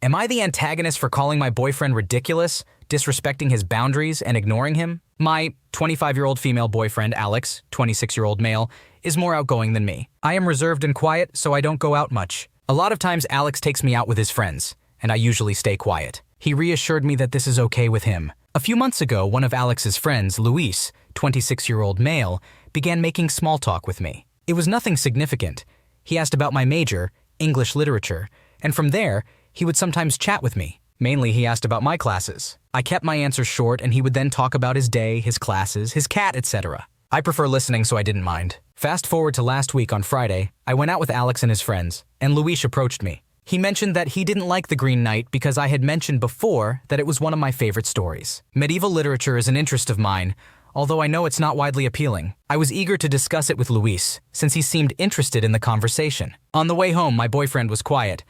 Am I the antagonist for calling my boyfriend ridiculous, disrespecting his boundaries, and ignoring him? My 25-year-old female boyfriend, Alex, 26-year-old male, is more outgoing than me. I am reserved and quiet, so I don't go out much. A lot of times Alex takes me out with his friends, and I usually stay quiet. He reassured me that this is okay with him. A few months ago, one of Alex's friends, Luis, 26-year-old male, began making small talk with me. It was nothing significant. He asked about my major, English literature, and from there, he would sometimes chat with me. Mainly, he asked about my classes. I kept my answers short, and he would then talk about his day, his classes, his cat, etc. I prefer listening, so I didn't mind. Fast forward to last week on Friday, I went out with Alex and his friends, and Luis approached me. He mentioned that he didn't like The Green Knight because I had mentioned before that it was one of my favorite stories. Medieval literature is an interest of mine, although I know it's not widely appealing. I was eager to discuss it with Luis, since he seemed interested in the conversation. On the way home, my boyfriend was quiet,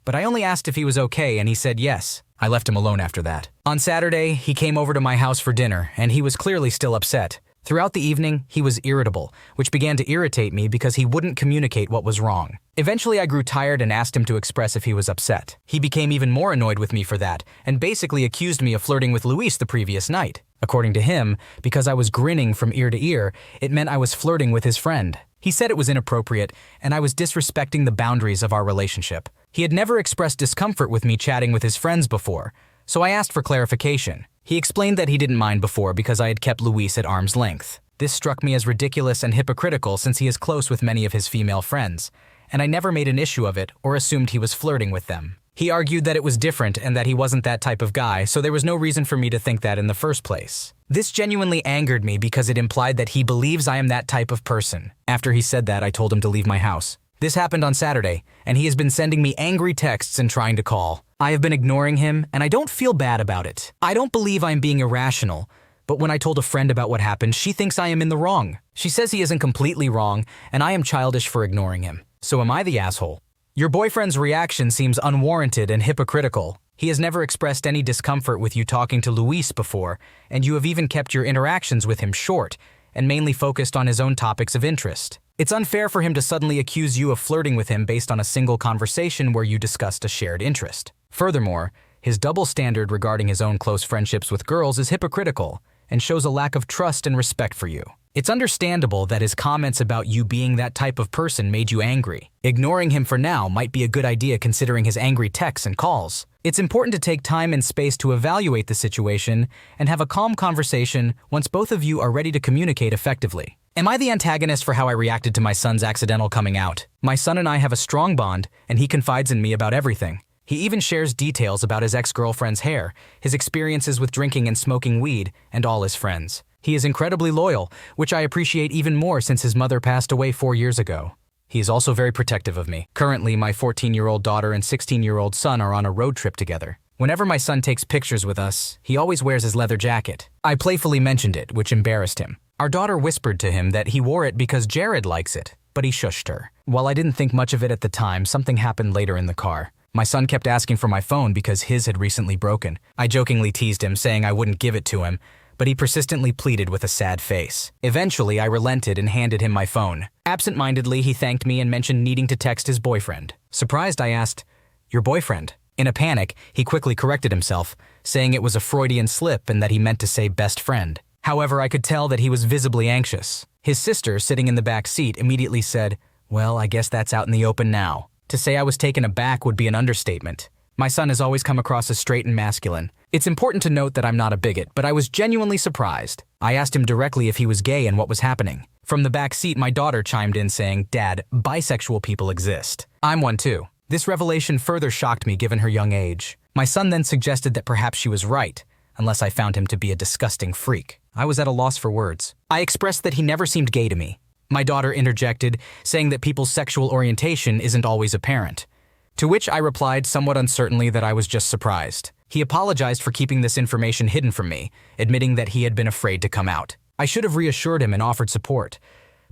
but I only asked if he was okay, and he said yes. I left him alone after that. On Saturday, he came over to my house for dinner, and he was clearly still upset. Throughout the evening, he was irritable, which began to irritate me because he wouldn't communicate what was wrong. Eventually, I grew tired and asked him to express if he was upset. He became even more annoyed with me for that, and basically accused me of flirting with Luis the previous night. According to him, because I was grinning from ear to ear, it meant I was flirting with his friend. He said it was inappropriate, and I was disrespecting the boundaries of our relationship. He had never expressed discomfort with me chatting with his friends before, so I asked for clarification. He explained that he didn't mind before because I had kept Luis at arm's length. This struck me as ridiculous and hypocritical since he is close with many of his female friends, and I never made an issue of it or assumed he was flirting with them. He argued that it was different and that he wasn't that type of guy, so there was no reason for me to think that in the first place. This genuinely angered me because it implied that he believes I am that type of person. After he said that, I told him to leave my house. This happened on Saturday, and he has been sending me angry texts and trying to call. I have been ignoring him, and I don't feel bad about it. I don't believe I'm being irrational, but when I told a friend about what happened, she thinks I am in the wrong. She says he isn't completely wrong, and I am childish for ignoring him. So am I the asshole? Your boyfriend's reaction seems unwarranted and hypocritical. He has never expressed any discomfort with you talking to Luis before, and you have even kept your interactions with him short and mainly focused on his own topics of interest. It's unfair for him to suddenly accuse you of flirting with him based on a single conversation where you discussed a shared interest. Furthermore, his double standard regarding his own close friendships with girls is hypocritical and shows a lack of trust and respect for you. It's understandable that his comments about you being that type of person made you angry. Ignoring him for now might be a good idea considering his angry texts and calls. It's important to take time and space to evaluate the situation and have a calm conversation once both of you are ready to communicate effectively. Am I the antagonist for how I reacted to my son's accidental coming out? My son and I have a strong bond, and he confides in me about everything. He even shares details about his ex-girlfriend's hair, his experiences with drinking and smoking weed, and all his friends. He is incredibly loyal, which I appreciate even more since his mother passed away 4 years ago. He is also very protective of me. Currently, my 14-year-old daughter and 16-year-old son are on a road trip together. Whenever my son takes pictures with us, he always wears his leather jacket. I playfully mentioned it, which embarrassed him. Our daughter whispered to him that he wore it because Jared likes it, but he shushed her. While I didn't think much of it at the time, something happened later in the car. My son kept asking for my phone because his had recently broken. I jokingly teased him, saying I wouldn't give it to him, but he persistently pleaded with a sad face. Eventually, I relented and handed him my phone. Absent-mindedly, he thanked me and mentioned needing to text his boyfriend. Surprised, I asked, "Your boyfriend?" In a panic, he quickly corrected himself, saying it was a Freudian slip and that he meant to say best friend. However, I could tell that he was visibly anxious. His sister, sitting in the back seat, immediately said, "Well, I guess that's out in the open now." To say I was taken aback would be an understatement. My son has always come across as straight and masculine. It's important to note that I'm not a bigot, but I was genuinely surprised. I asked him directly if he was gay and what was happening. From the back seat, my daughter chimed in saying, "Dad, bisexual people exist. I'm one too." This revelation further shocked me given her young age. My son then suggested that perhaps she was right, unless I found him to be a disgusting freak. I was at a loss for words. I expressed that he never seemed gay to me. My daughter interjected, saying that people's sexual orientation isn't always apparent. To which I replied somewhat uncertainly that I was just surprised. He apologized for keeping this information hidden from me, admitting that he had been afraid to come out. I should have reassured him and offered support,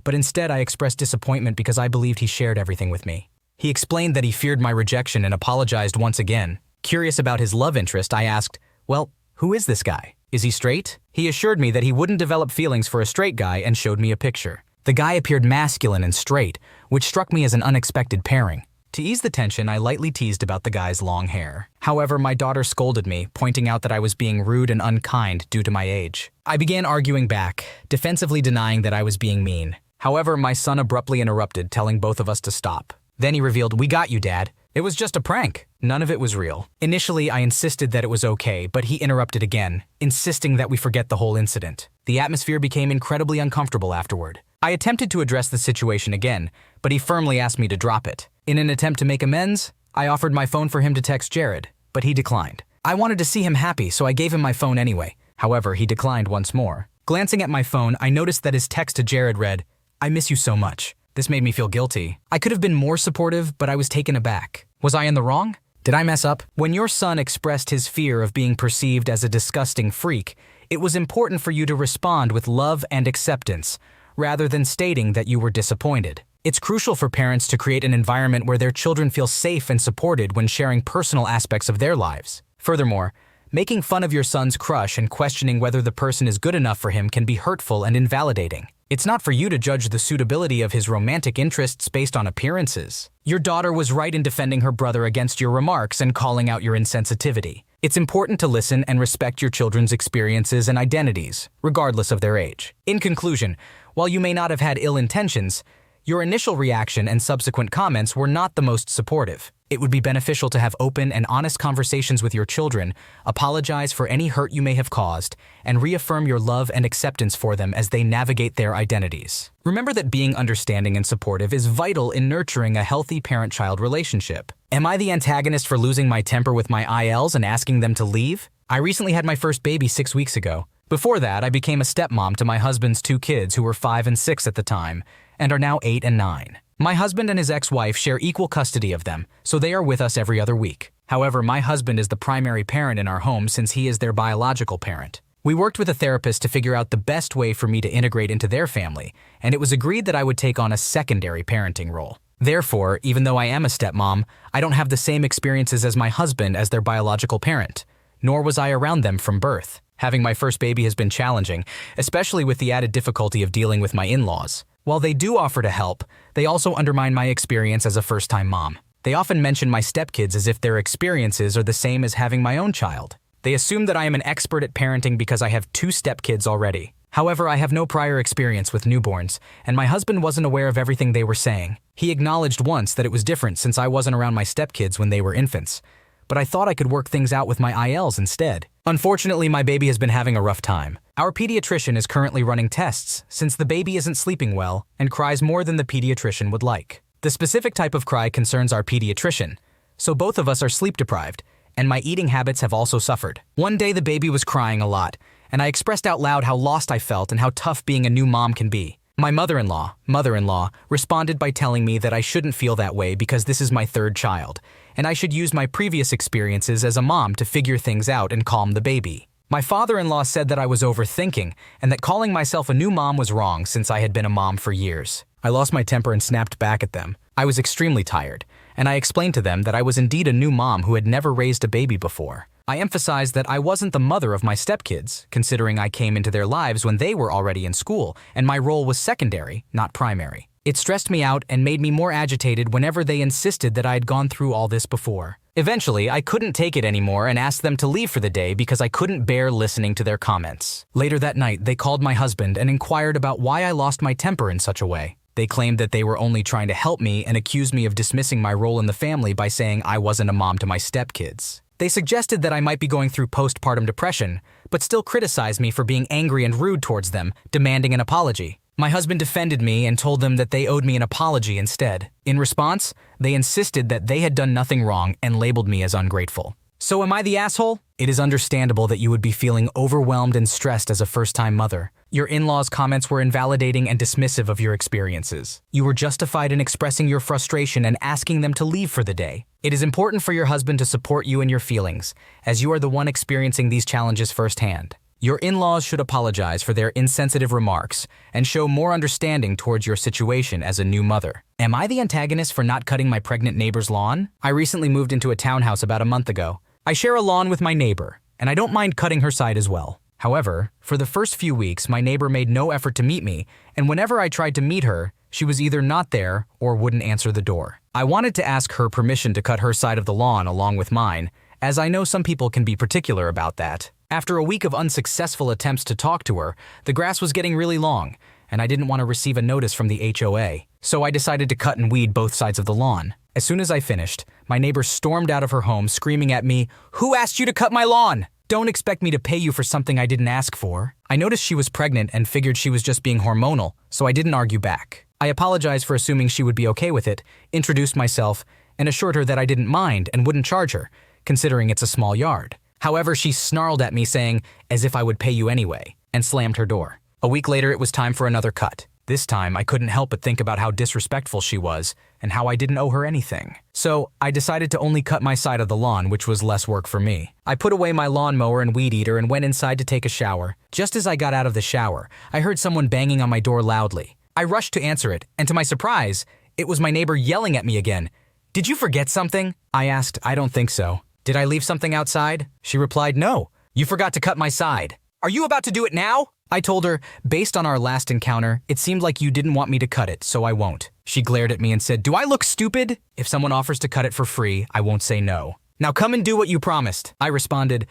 but instead I expressed disappointment because I believed he shared everything with me. He explained that he feared my rejection and apologized once again. Curious about his love interest, I asked, "Well, who is this guy? Is he straight?" He assured me that he wouldn't develop feelings for a straight guy and showed me a picture. The guy appeared masculine and straight, which struck me as an unexpected pairing. To ease the tension, I lightly teased about the guy's long hair. However, my daughter scolded me, pointing out that I was being rude and unkind due to my age. I began arguing back, defensively denying that I was being mean. However, my son abruptly interrupted, telling both of us to stop. Then he revealed, "We got you, Dad. It was just a prank. None of it was real." Initially, I insisted that it was okay, but he interrupted again, insisting that we forget the whole incident. The atmosphere became incredibly uncomfortable afterward. I attempted to address the situation again, but he firmly asked me to drop it. In an attempt to make amends, I offered my phone for him to text Jared, but he declined. I wanted to see him happy, so I gave him my phone anyway. However, he declined once more. Glancing at my phone, I noticed that his text to Jared read, "I miss you so much." This made me feel guilty. I could have been more supportive, but I was taken aback. Was I in the wrong? Did I mess up? When your son expressed his fear of being perceived as a disgusting freak, it was important for you to respond with love and acceptance, rather than stating that you were disappointed. It's crucial for parents to create an environment where their children feel safe and supported when sharing personal aspects of their lives. Furthermore, making fun of your son's crush and questioning whether the person is good enough for him can be hurtful and invalidating. It's not for you to judge the suitability of his romantic interests based on appearances. Your daughter was right in defending her brother against your remarks and calling out your insensitivity. It's important to listen and respect your children's experiences and identities, regardless of their age. In conclusion, while you may not have had ill intentions, your initial reaction and subsequent comments were not the most supportive. It would be beneficial to have open and honest conversations with your children, apologize for any hurt you may have caused, and reaffirm your love and acceptance for them as they navigate their identities. Remember that being understanding and supportive is vital in nurturing a healthy parent-child relationship. Am I the antagonist for losing my temper with my ILs and asking them to leave? I recently had my first baby 6 weeks ago. Before that, I became a stepmom to my husband's 2 kids who were 5 and 6 at the time, and are now 8 and 9. My husband and his ex-wife share equal custody of them, so they are with us every other week. However, my husband is the primary parent in our home since he is their biological parent. We worked with a therapist to figure out the best way for me to integrate into their family, and it was agreed that I would take on a secondary parenting role. Therefore, even though I am a stepmom, I don't have the same experiences as my husband as their biological parent, nor was I around them from birth. Having my first baby has been challenging, especially with the added difficulty of dealing with my in-laws. While they do offer to help, they also undermine my experience as a first-time mom. They often mention my stepkids as if their experiences are the same as having my own child. They assume that I am an expert at parenting because I have 2 stepkids already. However, I have no prior experience with newborns, and my husband wasn't aware of everything they were saying. He acknowledged once that it was different since I wasn't around my stepkids when they were infants, but I thought I could work things out with my ILs instead. Unfortunately, my baby has been having a rough time. Our pediatrician is currently running tests since the baby isn't sleeping well and cries more than the pediatrician would like. The specific type of cry concerns our pediatrician, so both of us are sleep deprived, and my eating habits have also suffered. One day the baby was crying a lot, and I expressed out loud how lost I felt and how tough being a new mom can be. My mother-in-law responded by telling me that I shouldn't feel that way because this is my 3rd child, and I should use my previous experiences as a mom to figure things out and calm the baby. My father-in-law said that I was overthinking and that calling myself a new mom was wrong since I had been a mom for years. I lost my temper and snapped back at them. I was extremely tired, and I explained to them that I was indeed a new mom who had never raised a baby before. I emphasized that I wasn't the mother of my stepkids, considering I came into their lives when they were already in school, and my role was secondary, not primary. It stressed me out and made me more agitated whenever they insisted that I had gone through all this before. Eventually, I couldn't take it anymore and asked them to leave for the day because I couldn't bear listening to their comments. Later that night, they called my husband and inquired about why I lost my temper in such a way. They claimed that they were only trying to help me and accused me of dismissing my role in the family by saying I wasn't a mom to my stepkids. They suggested that I might be going through postpartum depression, but still criticized me for being angry and rude towards them, demanding an apology. My husband defended me and told them that they owed me an apology instead. In response, they insisted that they had done nothing wrong and labeled me as ungrateful. So am I the asshole? It is understandable that you would be feeling overwhelmed and stressed as a first-time mother. Your in-laws' comments were invalidating and dismissive of your experiences. You were justified in expressing your frustration and asking them to leave for the day. It is important for your husband to support you in your feelings, as you are the one experiencing these challenges firsthand. Your in-laws should apologize for their insensitive remarks and show more understanding towards your situation as a new mother. Am I the antagonist for not cutting my pregnant neighbor's lawn? I recently moved into a townhouse about a month ago. I share a lawn with my neighbor, and I don't mind cutting her side as well. However, for the first few weeks, my neighbor made no effort to meet me, and whenever I tried to meet her, She was either not there or wouldn't answer the door. I wanted to ask her permission to cut her side of the lawn along with mine, as I know some people can be particular about that. After a week of unsuccessful attempts to talk to her, the grass was getting really long, and I didn't want to receive a notice from the HOA, so I decided to cut and weed both sides of the lawn. As soon as I finished, my neighbor stormed out of her home screaming at me, "Who asked you to cut my lawn? Don't expect me to pay you for something I didn't ask for." I noticed she was pregnant and figured she was just being hormonal, so I didn't argue back. I apologized for assuming she would be okay with it, introduced myself, and assured her that I didn't mind and wouldn't charge her, considering it's a small yard. However, she snarled at me saying, "As if I would pay you anyway," and slammed her door. A week later, it was time for another cut. This time, I couldn't help but think about how disrespectful she was and how I didn't owe her anything. So, I decided to only cut my side of the lawn, which was less work for me. I put away my lawnmower and weed eater and went inside to take a shower. Just as I got out of the shower, I heard someone banging on my door loudly. I rushed to answer it, and to my surprise, it was my neighbor yelling at me again. "Did you forget something?" I asked. "I don't think so." "Did I leave something outside?" She replied, "No. You forgot to cut my side." "Are you about to do it now?" I told her, "Based on our last encounter, it seemed like you didn't want me to cut it, so I won't." She glared at me and said, "Do I look stupid? If someone offers to cut it for free, I won't say no. Now come and do what you promised." I responded,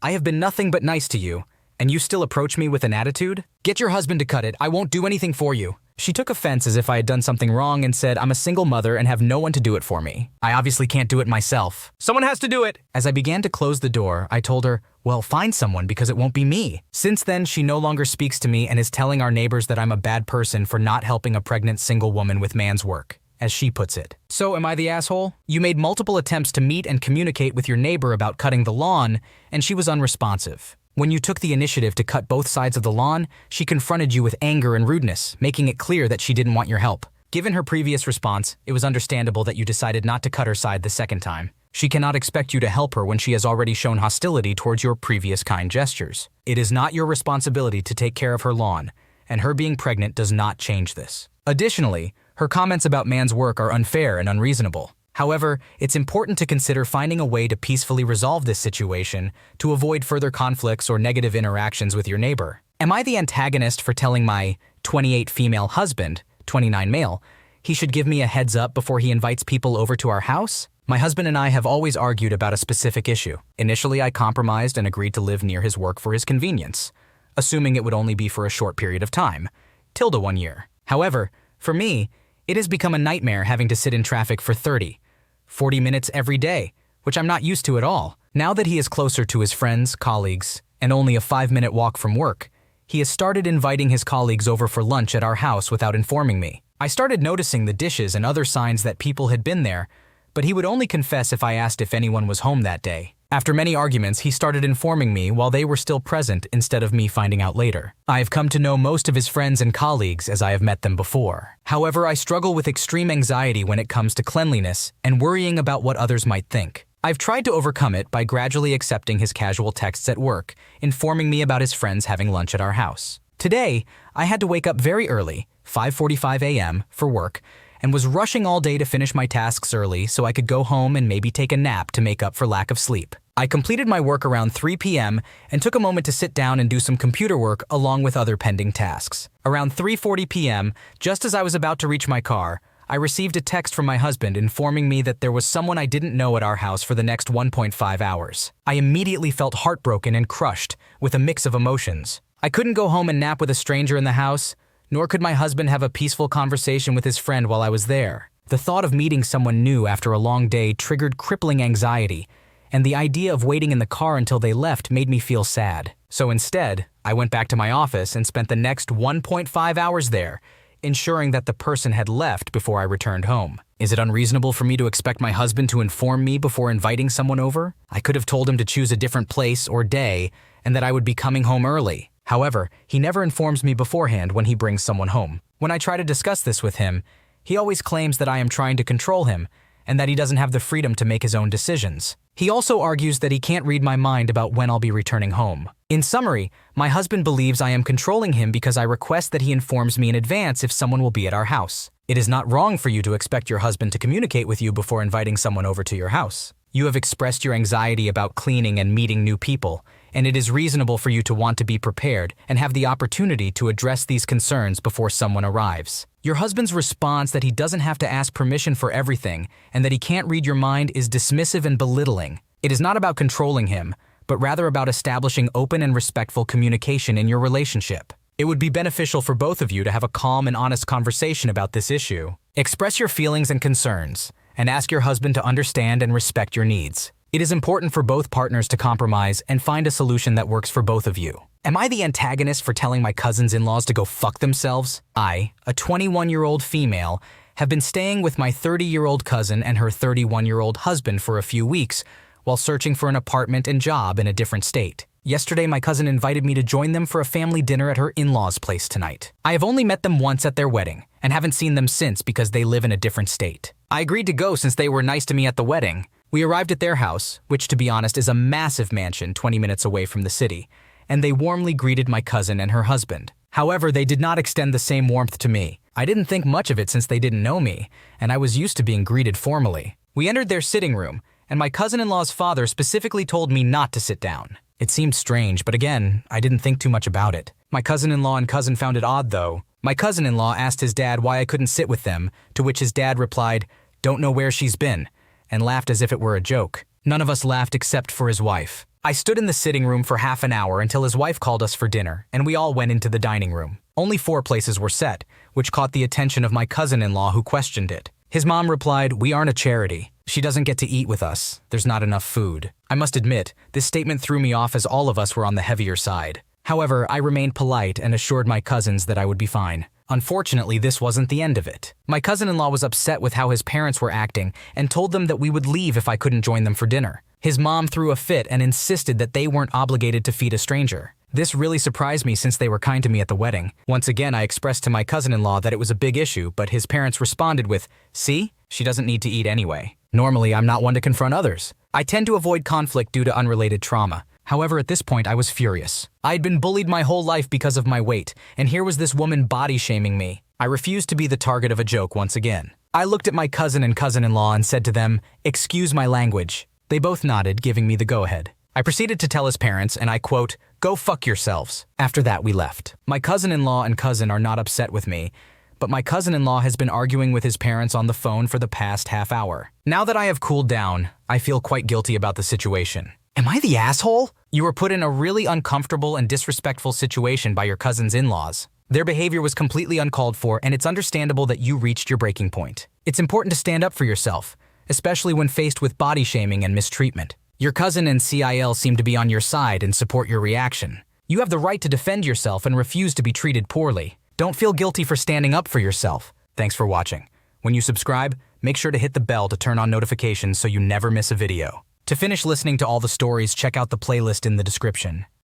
"I have been nothing but nice to you, and you still approach me with an attitude? Get your husband to cut it. I won't do anything for you." She took offense as if I had done something wrong and said, "I'm a single mother and have no one to do it for me. I obviously can't do it myself. Someone has to do it." As I began to close the door, I told her, "Well, find someone because it won't be me." Since then, she no longer speaks to me and is telling our neighbors that I'm a bad person for not helping a pregnant single woman with man's work, as she puts it. So am I the asshole? You made multiple attempts to meet and communicate with your neighbor about cutting the lawn, and she was unresponsive. When you took the initiative to cut both sides of the lawn, she confronted you with anger and rudeness, making it clear that she didn't want your help. Given her previous response, it was understandable that you decided not to cut her side the second time. She cannot expect you to help her when she has already shown hostility towards your previous kind gestures. It is not your responsibility to take care of her lawn, and her being pregnant does not change this. Additionally, her comments about man's work are unfair and unreasonable. However, it's important to consider finding a way to peacefully resolve this situation to avoid further conflicts or negative interactions with your neighbor. Am I the antagonist for telling my 28 female husband, 29 male, he should give me a heads up before he invites people over to our house? My husband and I have always argued about a specific issue. Initially, I compromised and agreed to live near his work for his convenience, assuming it would only be for a short period of time, tilde 1 year. However, for me, it has become a nightmare having to sit in traffic for 40 minutes every day, which I'm not used to at all. Now that he is closer to his friends, colleagues, and only a 5-minute walk from work, he has started inviting his colleagues over for lunch at our house without informing me. I started noticing the dishes and other signs that people had been there, but he would only confess if I asked if anyone was home that day. After many arguments, he started informing me while they were still present instead of me finding out later. I have come to know most of his friends and colleagues as I have met them before. However, I struggle with extreme anxiety when it comes to cleanliness and worrying about what others might think. I've tried to overcome it by gradually accepting his casual texts at work, informing me about his friends having lunch at our house. Today, I had to wake up very early, 5:45 a.m., for work, and was rushing all day to finish my tasks early so I could go home and maybe take a nap to make up for lack of sleep. I completed my work around 3 p.m. and took a moment to sit down and do some computer work along with other pending tasks. Around 3:40 p.m., just as I was about to reach my car, I received a text from my husband informing me that there was someone I didn't know at our house for the next 1.5 hours. I immediately felt heartbroken and crushed, with a mix of emotions. I couldn't go home and nap with a stranger in the house, nor could my husband have a peaceful conversation with his friend while I was there. The thought of meeting someone new after a long day triggered crippling anxiety, and the idea of waiting in the car until they left made me feel sad. So instead, I went back to my office and spent the next 1.5 hours there, ensuring that the person had left before I returned home. Is it unreasonable for me to expect my husband to inform me before inviting someone over? I could have told him to choose a different place or day, and that I would be coming home early. However, he never informs me beforehand when he brings someone home. When I try to discuss this with him, he always claims that I am trying to control him and that he doesn't have the freedom to make his own decisions. He also argues that he can't read my mind about when I'll be returning home. In summary, my husband believes I am controlling him because I request that he informs me in advance if someone will be at our house. It is not wrong for you to expect your husband to communicate with you before inviting someone over to your house. You have expressed your anxiety about cleaning and meeting new people, and it is reasonable for you to want to be prepared and have the opportunity to address these concerns before someone arrives. Your husband's response that he doesn't have to ask permission for everything and that he can't read your mind is dismissive and belittling. It is not about controlling him, but rather about establishing open and respectful communication in your relationship. It would be beneficial for both of you to have a calm and honest conversation about this issue. Express your feelings and concerns, and ask your husband to understand and respect your needs. It is important for both partners to compromise and find a solution that works for both of you. Am I the antagonist for telling my cousins-in-laws to go fuck themselves? I, a 21-year-old female, have been staying with my 30-year-old cousin and her 31-year-old husband for a few weeks while searching for an apartment and job in a different state. Yesterday, my cousin invited me to join them for a family dinner at her in-laws' place tonight. I have only met them once at their wedding and haven't seen them since because they live in a different state. I agreed to go since they were nice to me at the wedding. We arrived at their house, which to be honest is a massive mansion 20 minutes away from the city, and they warmly greeted my cousin and her husband. However, they did not extend the same warmth to me. I didn't think much of it since they didn't know me, and I was used to being greeted formally. We entered their sitting room, and my cousin-in-law's father specifically told me not to sit down. It seemed strange, but again, I didn't think too much about it. My cousin-in-law and cousin found it odd, though. My cousin-in-law asked his dad why I couldn't sit with them, to which his dad replied, "Don't know where she's been," and laughed as if it were a joke. None of us laughed except for his wife. I stood in the sitting room for half an hour until his wife called us for dinner, and we all went into the dining room. Only 4 places were set, which caught the attention of my cousin-in-law who questioned it. His mom replied, "We aren't a charity. She doesn't get to eat with us. There's not enough food." I must admit, this statement threw me off as all of us were on the heavier side. However, I remained polite and assured my cousins that I would be fine. Unfortunately, this wasn't the end of it. My cousin-in-law was upset with how his parents were acting and told them that we would leave if I couldn't join them for dinner. His mom threw a fit and insisted that they weren't obligated to feed a stranger. This really surprised me since they were kind to me at the wedding. Once again, I expressed to my cousin-in-law that it was a big issue, but his parents responded with, "See? She doesn't need to eat anyway." Normally, I'm not one to confront others. I tend to avoid conflict due to unrelated trauma. However, at this point, I was furious. I had been bullied my whole life because of my weight, and here was this woman body-shaming me. I refused to be the target of a joke once again. I looked at my cousin and cousin-in-law and said to them, "Excuse my language." They both nodded, giving me the go-ahead. I proceeded to tell his parents, and I quote, "Go fuck yourselves." After that, we left. My cousin-in-law and cousin are not upset with me, but my cousin-in-law has been arguing with his parents on the phone for the past half hour. Now that I have cooled down, I feel quite guilty about the situation. Am I the asshole? You were put in a really uncomfortable and disrespectful situation by your cousin's in-laws. Their behavior was completely uncalled for, and it's understandable that you reached your breaking point. It's important to stand up for yourself, especially when faced with body shaming and mistreatment. Your cousin and CIL seem to be on your side and support your reaction. You have the right to defend yourself and refuse to be treated poorly. Don't feel guilty for standing up for yourself. Thanks for watching. When you subscribe, make sure to hit the bell to turn on notifications so you never miss a video. To finish listening to all the stories, check out the playlist in the description.